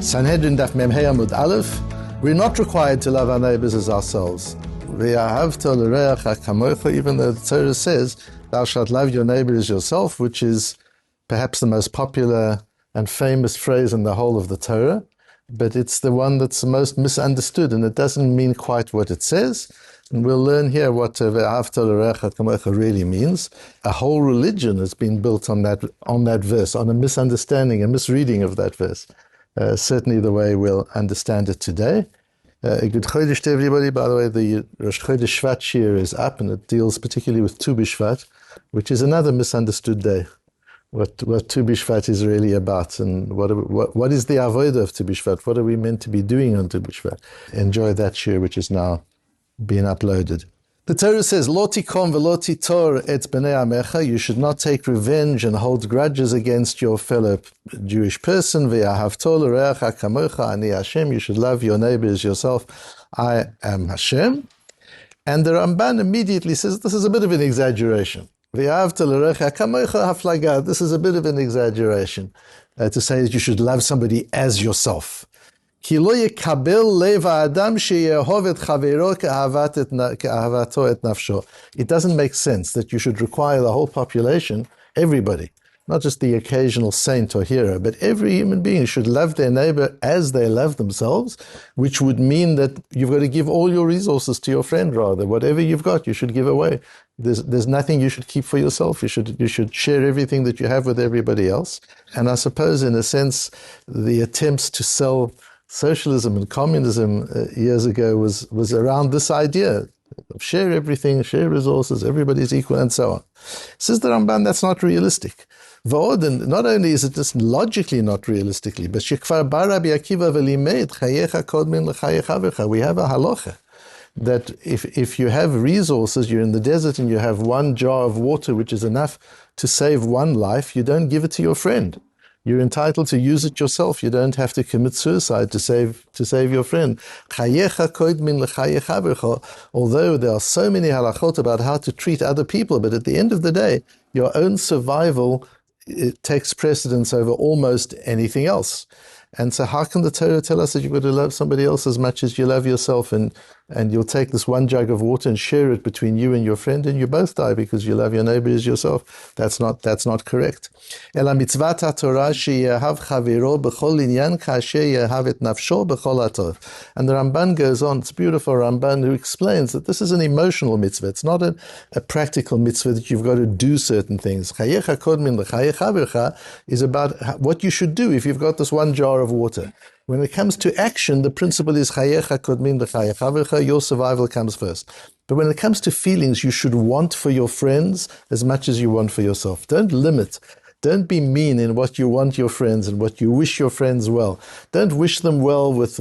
Sanhedrin Daf Memhei Amud Aleph. We're not required to love our neighbors as ourselves. Ve'ahavta lira'ach kemוך, even though the Torah says, thou shalt love your neighbor as yourself, which is perhaps the most popular and famous phrase in the whole of the Torah, but it's the one that's most misunderstood, and it doesn't mean quite what it says. And we'll learn here what ve'ahavta lira'ach kemוך really means. A whole religion has been built on that verse, on a misunderstanding, a misreading of that verse. Certainly the way we'll understand it today. A good Chodesh to everybody. By the way, the Rosh Chodesh Shvat Shir is up, and it deals particularly with Tu B'Shvat, which is another misunderstood day. What Tu B'Shvat is really about, and what is the avodah of Tu B'Shvat? What are we meant to be doing on Tu B'Shvat? Enjoy that shir, which is now being uploaded. The Torah says, Lo tikom v'lo titor et b'nei amecha. You should not take revenge and hold grudges against your fellow Jewish person. Ve'ahavto lira'ach kemוך, ani Hashem. You should love your neighbor as yourself. I am Hashem. And the Ramban immediately says, this is a bit of an exaggeration. Ve'ahavto lira'ach kemוך haflaga. This is a bit of an exaggeration to say that you should love somebody as yourself. It doesn't make sense that you should require the whole population, everybody, not just the occasional saint or hero, but every human being should love their neighbor as they love themselves, which would mean that you've got to give all your resources to your friend, rather. Whatever you've got, you should give away. There's nothing you should keep for yourself. You should share everything that you have with everybody else. And I suppose, in a sense, the attempts to sell socialism and communism years ago was around this idea of share everything, share resources, everybody's equal, and so on. Says the Ramban, that's not realistic. V'od, not only is it just logically not realistically, but shekvar bar Rabbi Akiva v'limed chayecha kodmin l'chayech avecha. We have a halacha that if you have resources, you're in the desert and you have one jar of water which is enough to save one life, you don't give it to your friend. You're entitled to use it yourself. You don't have to commit suicide to save your friend. Although there are so many halachot about how to treat other people, but at the end of the day, your own survival, it takes precedence over almost anything else. And so how can the Torah tell us that you've got to love somebody else as much as you love yourself, and you'll take this one jug of water and share it between you and your friend, and you both die because you love your neighbor as yourself? That's not correct. And the Ramban goes on, it's a beautiful Ramban who explains that this is an emotional mitzvah. It's not a practical mitzvah that you've got to do certain things. Is about what you should do if you've got this one jar of water. When it comes to action, the principle is chayecha kodmin l'chayech havecha, your survival comes first. But when it comes to feelings, you should want for your friends as much as you want for yourself. Don't limit. Don't be mean in what you want your friends and what you wish your friends well. Don't wish them well with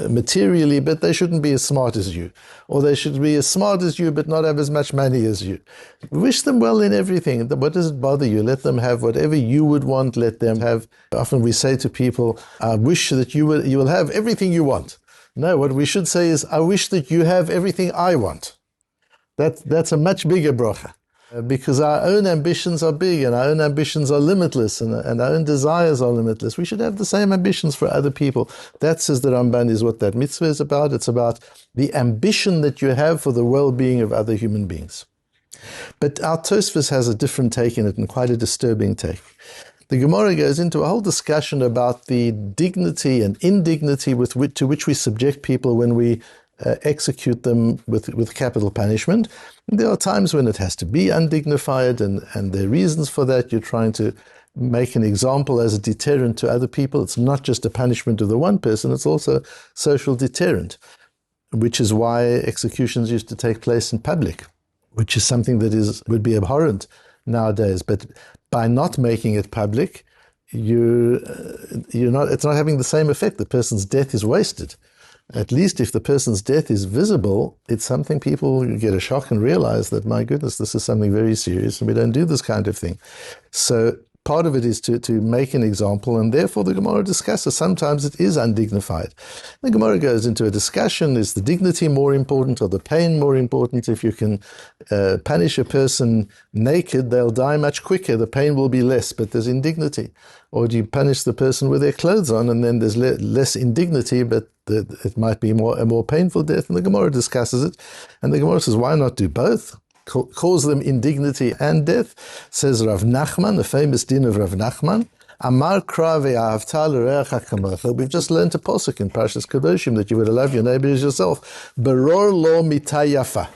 materially, but they shouldn't be as smart as you. Or they should be as smart as you, but not have as much money as you. Wish them well in everything. What does it bother you? Let them have whatever you would want. Let them have. Often we say to people, I wish that you will have everything you want. No, what we should say is, I wish that you have everything I want. That's a much bigger bracha. Because our own ambitions are big, and our own ambitions are limitless, and our own desires are limitless. We should have the same ambitions for other people. That, says the Ramban, is what that mitzvah is about. It's about the ambition that you have for the well-being of other human beings. But our Tosfos has a different take in it, and quite a disturbing take. The Gemara goes into a whole discussion about the dignity and indignity to which we subject people when we execute them with capital punishment. And there are times when it has to be undignified, and there are reasons for that. You're trying to make an example as a deterrent to other people. It's not just a punishment of the one person, it's also social deterrent, which is why executions used to take place in public, which is something that would be abhorrent nowadays. But by not making it public, it's not having the same effect. The person's death is wasted. At least if the person's death is visible, it's something people get a shock and realize that, my goodness, this is something very serious and we don't do this kind of thing. So part of it is to make an example, and therefore the Gemara discusses sometimes it is undignified. The Gemara goes into a discussion, is the dignity more important or the pain more important? If you can punish a person naked, they'll die much quicker, the pain will be less, but there's indignity. Or do you punish the person with their clothes on, and then there's less indignity, but it might be a more painful death? And the Gemara discusses it, and the Gemara says, why not do both? Cause them indignity and death. Says Rav Nachman, the famous din of Rav Nachman, Amar kra ve'ahavta lira'ach kamocha. We've just learned a posuk in Parshas Kedoshim that you would love your neighbor as yourself. Beror lo mitayafa.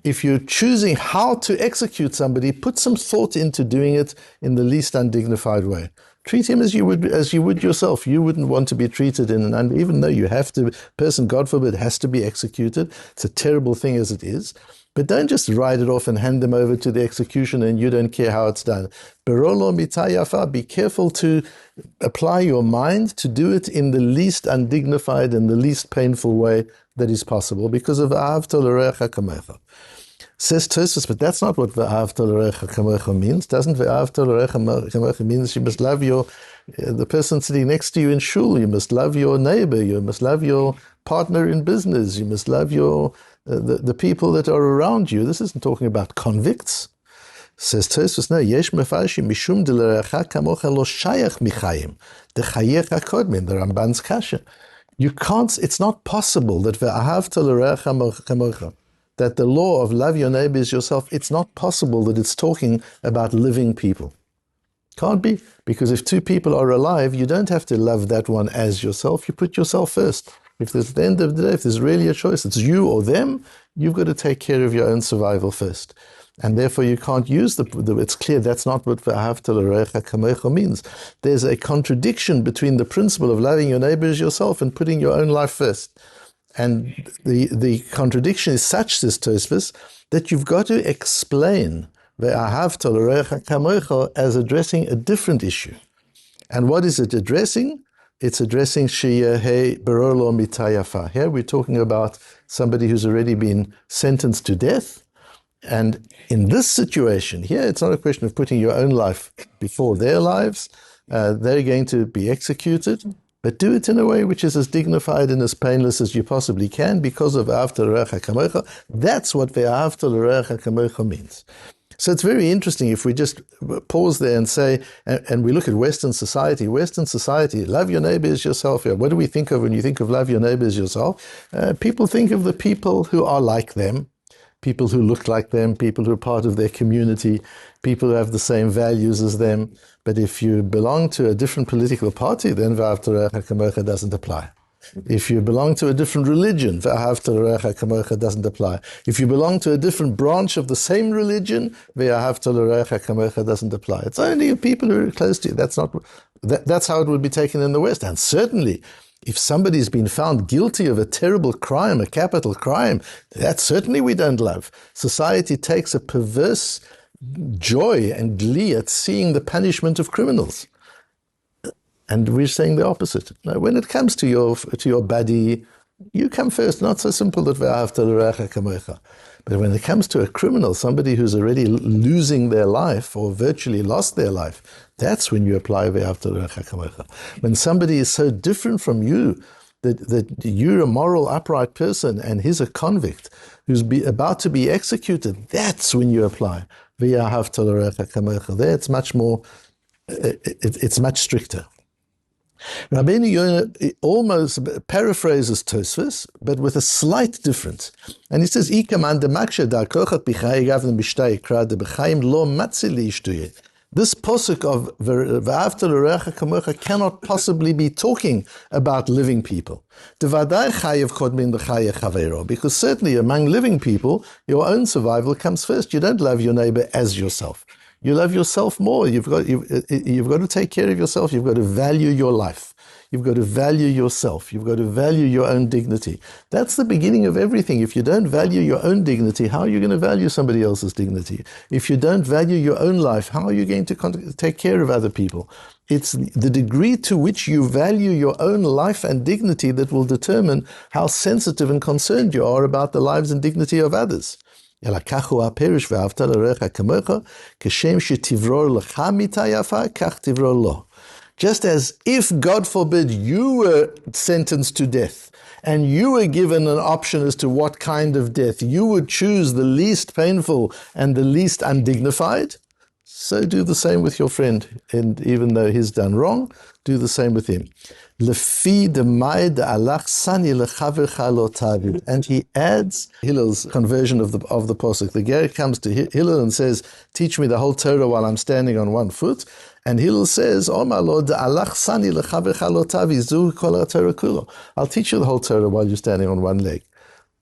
If you're choosing how to execute somebody, put some thought into doing it in the least undignified way. Treat him as you would yourself. You wouldn't want to be treated even though you have to, person, God forbid, has to be executed. It's a terrible thing as it is. But don't just write it off and hand them over to the executioner and you don't care how it's done. Berolo mitayafa, be careful to apply your mind to do it in the least undignified and the least painful way that is possible, because of Ahavta L'Recha Kamecha. Says Tosfos, but that's not what Ve'ahavta L'Recha Kamecha means. Doesn't Ve'ahavta L'Recha Kamecha means you must love the person sitting next to you in shul, you must love your neighbor, you must love your partner in business, you must love the people that are around you. This isn't talking about convicts. Says Tosfos, no, yesh mefarshim mishum de l'recha kamocha lo shayach michayim de chayecha kodmin, the Ramban's kasha. You can't, it's not possible that ve'ahavta l'recha kamocha, that the law of love your neighbor as yourself, it's not possible that it's talking about living people. Can't be, because if two people are alive, you don't have to love that one as yourself, you put yourself first. If there's, at the end of the day, if there's really a choice, it's you or them, you've got to take care of your own survival first. And therefore you can't use it's clear that's not what Ve'ahavta L'Recha Kamocha means. There's a contradiction between the principle of loving your neighbor as yourself and putting your own life first. And the contradiction is such, says Tosfos, that you've got to explain Ve'ahavta L'Recha Kamocha as addressing a different issue. And what is it addressing? It's addressing Shia He Berolo Mitayafa. Here we're talking about somebody who's already been sentenced to death. And in this situation, here it's not a question of putting your own life before their lives. They're going to be executed, but do it in a way which is as dignified and as painless as you possibly can because of Ve'ahavta L'Recha Kamocha. That's what Ve'ahavta L'Recha Kamocha means. So it's very interesting if we just pause there and say, and we look at Western society, love your neighbor as yourself. What do we think of when you think of love your neighbor as yourself? People think of the people who are like them, people who look like them, people who are part of their community, people who have the same values as them. But if you belong to a different political party, then Ve'ahavta L'Recha Kamocha doesn't apply. If you belong to a different religion, Ve'ahavta L'Recha Kamocha doesn't apply. If you belong to a different branch of the same religion, Ve'ahavta L'Recha Kamocha doesn't apply. It's only people who are close to you. That's how it would be taken in the West. And certainly, if somebody's been found guilty of a terrible crime, a capital crime, that certainly we don't love. Society takes a perverse joy and glee at seeing the punishment of criminals. And we're saying the opposite. Now, when it comes to your buddy, you come first. Not so simple that Ve'ahavta L'Recha Kamocha. But when it comes to a criminal, somebody who's already losing their life or virtually lost their life, that's when you apply Ve'ahavta L'Recha Kamocha. When somebody is so different from you that you're a moral, upright person and he's a convict who's about to be executed, that's when you apply Ve'ahavta L'Recha Kamocha. There it's much more, it's much stricter. Rabbeinu Yonah almost paraphrases Tosfos, but with a slight difference. And he says, this posuk of Ve'ahavta L'Recha Kamocha cannot possibly be talking about living people. Because certainly among living people, your own survival comes first. You don't love your neighbor as yourself. You love yourself more. You've got to take care of yourself. You've got to value your life. You've got to value yourself. You've got to value your own dignity. That's the beginning of everything. If you don't value your own dignity, how are you going to value somebody else's dignity? If you don't value your own life, how are you going to take care of other people? It's the degree to which you value your own life and dignity that will determine how sensitive and concerned you are about the lives and dignity of others. אלא כך הוא הפירוש ואהבת לרעך כמוך, כשם שתברור לך מיתה יפה, כך תברור לו. Just as if, God forbid, you were sentenced to death, and you were given an option as to what kind of death, you would choose the least painful and the least undignified, so do the same with your friend. And even though he's done wrong, do the same with him. And he adds Hillel's conversion of the pasuk. The Ger comes to Hillel and says, teach me the whole Torah while I'm standing on one foot. And Hillel says, oh my Lord, I'll teach you the whole Torah while you're standing on one leg.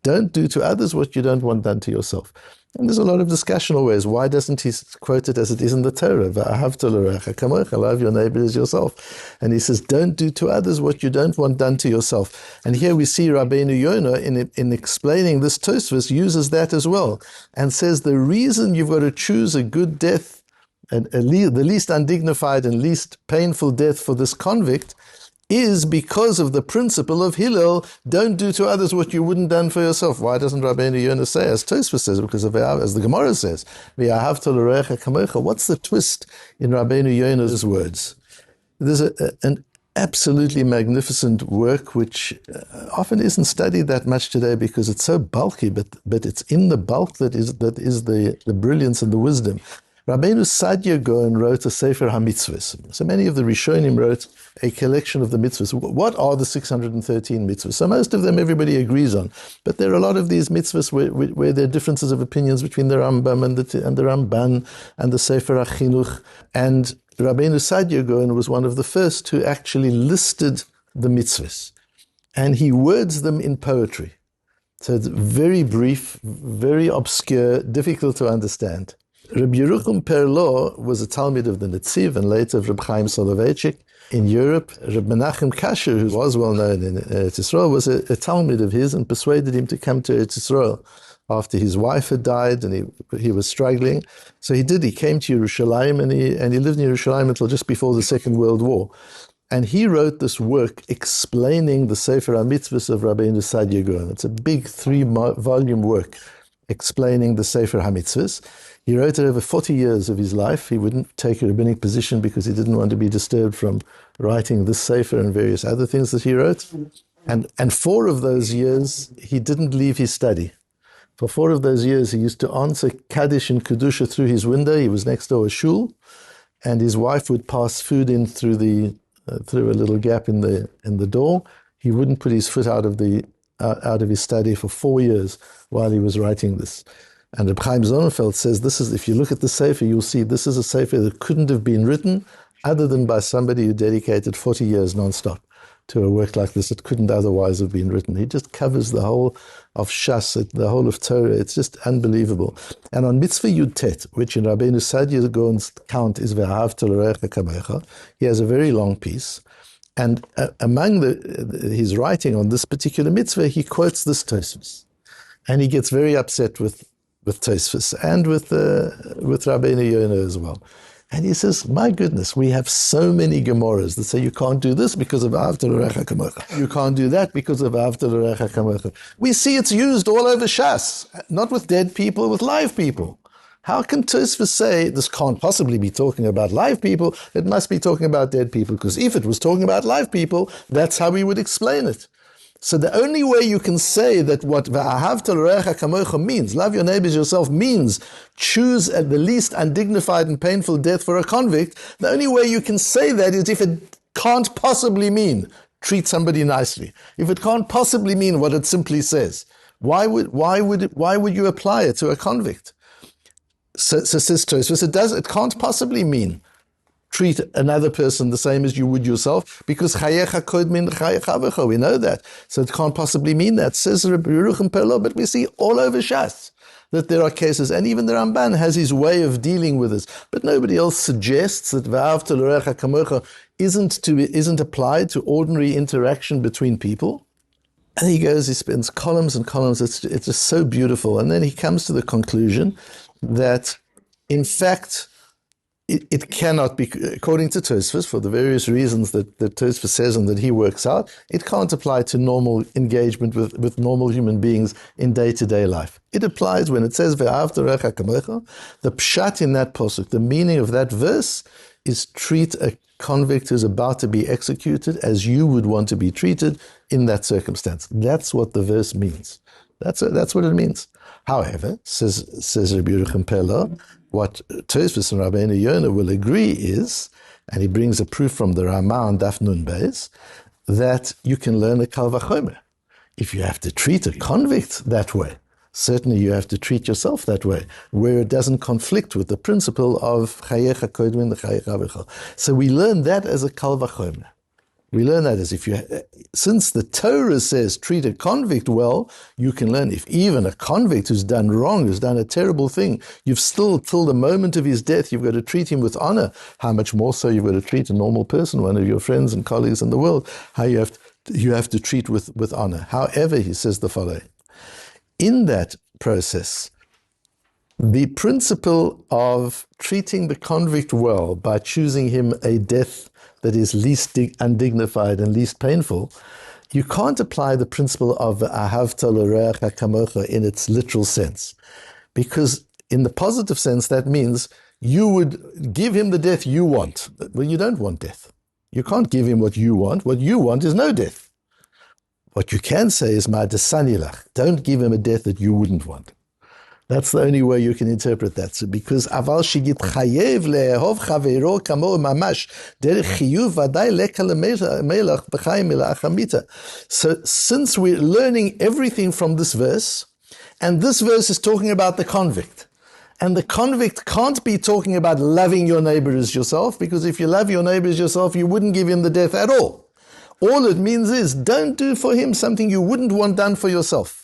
Don't do to others what you don't want done to yourself. And there's a lot of discussion always. Why doesn't he quote it as it is in the Torah? Ve'ahavta l'ra'ach k'mוך, love your neighbor as yourself. And he says, don't do to others what you don't want done to yourself. And here we see Rabbeinu Yonah, in explaining this Tosfos, uses that as well, and says the reason you've got to choose a good death, the least undignified and least painful death for this convict, is because of the principle of Hillel, don't do to others what you wouldn't done for yourself. Why doesn't Rabbeinu Yonah say, as Tosfos says, because of as the Gemara says, ואהבת לרעך כמוך? What's the twist in Rabbeinu Yonah's words? There's an absolutely magnificent work which often isn't studied that much today because it's so bulky, but it's in the bulk that is the brilliance and the wisdom. Rabbeinu Sadia Gaon wrote a Sefer HaMitzvahs. So many of the Rishonim wrote a collection of the mitzvahs. What are the 613 mitzvahs? So most of them everybody agrees on. But there are a lot of these mitzvahs where there are differences of opinions between the Rambam and the Ramban and the Sefer HaChinuch. And Rabbeinu Sadia Gaon was one of the first who actually listed the mitzvahs. And he words them in poetry. So it's very brief, very obscure, difficult to understand. Rabbi Yerucham Perlo was a Talmud of the Netziv and later of Reb Chaim Soloveitchik in Europe. Reb Menachem Kasher, who was well known in Eretz Yisrael, was a Talmud of his and persuaded him to come to Eretz Yisrael after his wife had died and he was struggling. So he came to Yerushalayim and he lived in Yerushalayim until just before the Second World War. And he wrote this work explaining the Sefer HaMitzvahs of Rabbeinu Sadia Gaon. It's a big 3-volume work explaining the Sefer HaMitzvahs. He wrote it over 40 years of his life. He wouldn't take a rabbinic position because he didn't want to be disturbed from writing this Sefer and various other things that he wrote. And 4 of those years, he didn't leave his study. For 4 of those years, he used to answer Kaddish and Kedusha through his window. He was next door a shul, and his wife would pass food in through a little gap in the door. He wouldn't put his foot out of his study for 4 years while he was writing this. And Reb Chaim Sonnenfeld says, if you look at the Sefer, you'll see this is a Sefer that couldn't have been written other than by somebody who dedicated 40 years non-stop to a work like this. It couldn't otherwise have been written. He just covers the whole of Shas, the whole of Torah. It's just unbelievable. And on Mitzvah Yud Tet, which in Rabbeinu Sadia Gaon's count is Ve'ahavta l'ra'ach k'mוך, he has a very long piece. And among his writing on this particular mitzvah, he quotes this Tosfos. And he gets very upset with Tosfos and with Rabbeinu Yonah as well. And he says, my goodness, we have so many Gemaras that say you can't do this because of Ve'ahavta l'ra'ach k'mוך. You can't do that because of Ve'ahavta l'ra'ach k'mוך. We see it's used all over Shas, not with dead people, with live people. How can Tosfos say this can't possibly be talking about live people? It must be talking about dead people, because if it was talking about live people, that's how we would explain it. So the only way you can say that what Ve'ahavta l'ra'ach k'mוך means, love your neighbors yourself, means choose at the least undignified and painful death for a convict, the only way you can say that is if it can't possibly mean treat somebody nicely. If it can't possibly mean what it simply says, why would you apply it to a convict? So says Tosfos, it can't possibly mean treat another person the same as you would yourself, because chayecha kod min chayecha, we know that. So it can't possibly mean that. Says Rabbi Yerucham Perlo, but we see all over Shas that there are cases, and even the Ramban has his way of dealing with this. But nobody else suggests that ve'ahavta l'ra'ach k'mוך isn't applied to ordinary interaction between people. And he spends columns and columns. It's just so beautiful. And then he comes to the conclusion that, in fact, it cannot be, according to Tosfos, for the various reasons that Tosfos says and that he works out, it can't apply to normal engagement with normal human beings in day-to-day life. It applies when it says, ואהבת לרעך כמוך, the pshat in that pasuk, the meaning of that verse is treat a convict who's about to be executed as you would want to be treated in that circumstance. That's what the verse means. That's what it means. However, says Rabbi Lapin, what Tosfos and Rabbeinu Yonah will agree is, and he brings a proof from the Ramah on Daf Nun Beis, that you can learn a kal vachomer. If you have to treat a convict that way, certainly you have to treat yourself that way, where it doesn't conflict with the principle of chayecha kodmin l'chayecha v'chol. So we learn that as a kal vachomer. We learn that as since the Torah says treat a convict well, you can learn if even a convict who's done wrong, who's done a terrible thing, you've still, till the moment of his death, you've got to treat him with honor. How much more so you've got to treat a normal person, one of your friends and colleagues in the world, how you have to treat with honor. However, he says the following. In that process, the principle of treating the convict well by choosing him a death that is least undignified and least painful, you can't apply the principle of ואהבת לרעך כמוך in its literal sense. Because in the positive sense, that means you would give him the death you want. Well, you don't want death. You can't give him what you want. What you want is no death. What you can say is lira'ach. Don't give him a death that you wouldn't want. That's the only way you can interpret that. So because aval shigit chayev le'ehov chaveiro kamo mamash derech chiyuv vaday leka lemelach b'chayim milach hamita. So since we're learning everything from this verse, and this verse is talking about the convict, and the convict can't be talking about loving your neighbor as yourself, because if you love your neighbor as yourself, you wouldn't give him the death at all. All it means is don't do for him something you wouldn't want done for yourself.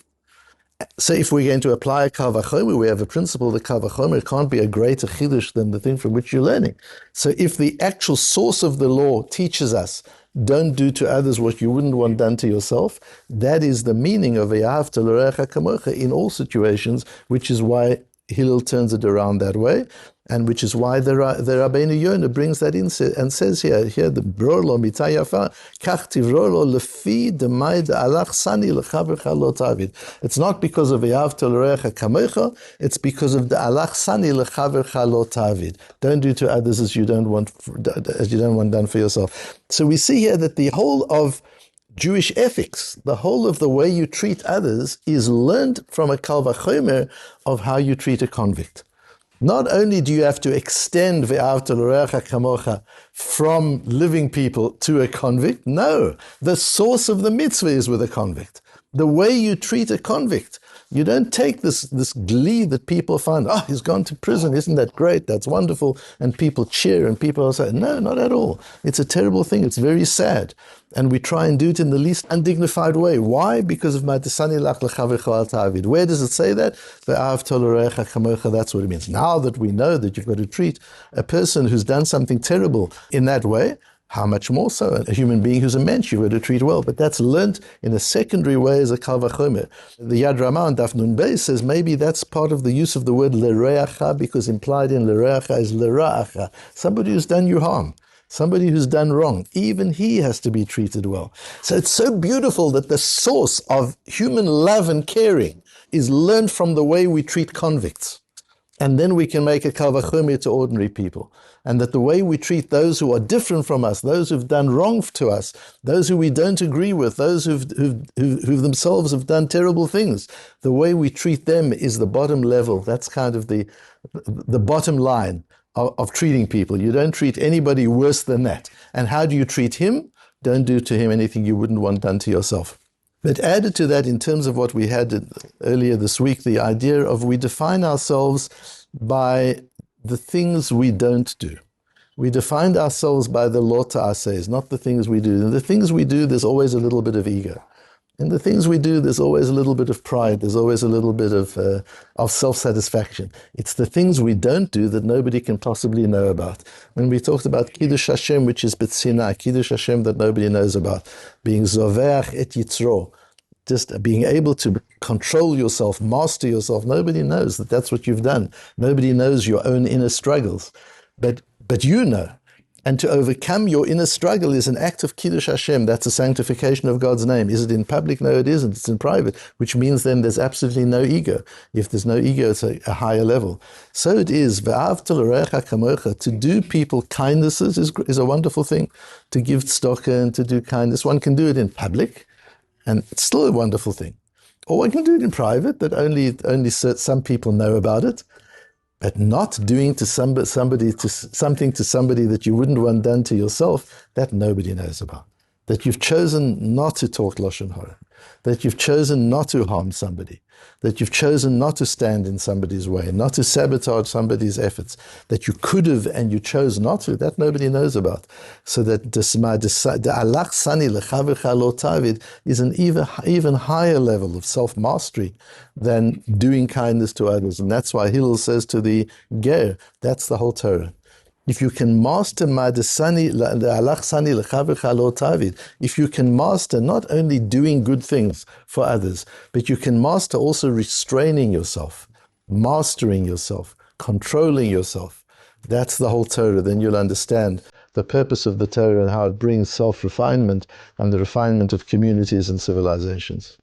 So if we're going to apply a kal vachomer, we have a principle that kal vachomer can't be a greater chiddush than the thing from which you're learning. So if the actual source of the law teaches us, don't do to others what you wouldn't want done to yourself, that is the meaning of ואהבת לרעך כמוך in all situations, which is why Hillel turns it around that way, and which is why the Rabbeinu Yonah brings that in and says here the brolo mitayafa kach tivrolo lefi demai alach sani lechavercha lo tavid. It's not because of ואהבת לרעך כמוך, it's because of the alach sani lechavercha lo tavid. Don't do to others as you don't want done for yourself. So we see here that the whole of Jewish ethics, the whole of the way you treat others is learned from a kal vachomer of how you treat a convict. Not only do you have to extend ואהבת לרעך כמוך from living people to a convict, no, the source of the mitzvah is with a convict. The way you treat a convict, you don't take this glee that people find, oh, he's gone to prison, isn't that great, that's wonderful, and people cheer and people say, no, not at all. It's a terrible thing, it's very sad. And we try and do it in the least undignified way. Why? Because of Matisani lach lechavercha al ta'avid. Where does it say that? Ve'ahavta l'recha kamocha, that's what it means. Now that we know that you've got to treat a person who's done something terrible in that way, how much more so a human being who's a mensch you've got to treat well. But that's learnt in a secondary way as a kal vachomer. The Yad Ramah on Daf Nun Beis says maybe that's part of the use of the word l'reacha, because implied in l'reacha is l'ra'acha, somebody who's done you harm. Somebody who's done wrong, even he has to be treated well. So it's so beautiful that the source of human love and caring is learned from the way we treat convicts. And then we can make a kal vachomer to ordinary people. And that the way we treat those who are different from us, those who've done wrong to us, those who we don't agree with, those who themselves have done terrible things, the way we treat them is the bottom level. That's kind of the bottom line of treating people. You don't treat anybody worse than that. And how do you treat him? Don't do to him anything you wouldn't want done to yourself. But added to that, in terms of what we had earlier this week, the idea of we define ourselves by the things we don't do. We define ourselves by the lo ta'asehs, not the things we do. And the things we do, there's always a little bit of ego. In the things we do, there's always a little bit of pride. There's always a little bit of self-satisfaction. It's the things we don't do that nobody can possibly know about. When we talked about Kiddush Hashem, which is B'tzinah, Kiddush Hashem that nobody knows about, being Zoveach et Yitzro, just being able to control yourself, master yourself, nobody knows that that's what you've done. Nobody knows your own inner struggles. But But you know. And to overcome your inner struggle is an act of Kiddush Hashem. That's a sanctification of God's name. Is it in public? No, it isn't. It's in private, which means then there's absolutely no ego. If there's no ego, it's a higher level. So it is, ואהבת לרעך כמוך. To do people kindnesses is a wonderful thing. To give tzedakah and to do kindness. One can do it in public, and it's still a wonderful thing. Or one can do it in private, that only some people know about it. But not doing to something to somebody that you wouldn't want done to yourself, that nobody knows about. That you've chosen not to talk Lashon Hara, that you've chosen not to harm somebody, that you've chosen not to stand in somebody's way, not to sabotage somebody's efforts, that you could have and you chose not to, that nobody knows about. So that the alach sani lechavecha lo tavid is an even higher level of self-mastery than doing kindness to others. And that's why Hillel says to the ger, that's the whole Torah. If you can master if you can master not only doing good things for others, but you can master also restraining yourself, mastering yourself, controlling yourself, that's the whole Torah. Then you'll understand the purpose of the Torah and how it brings self-refinement and the refinement of communities and civilizations.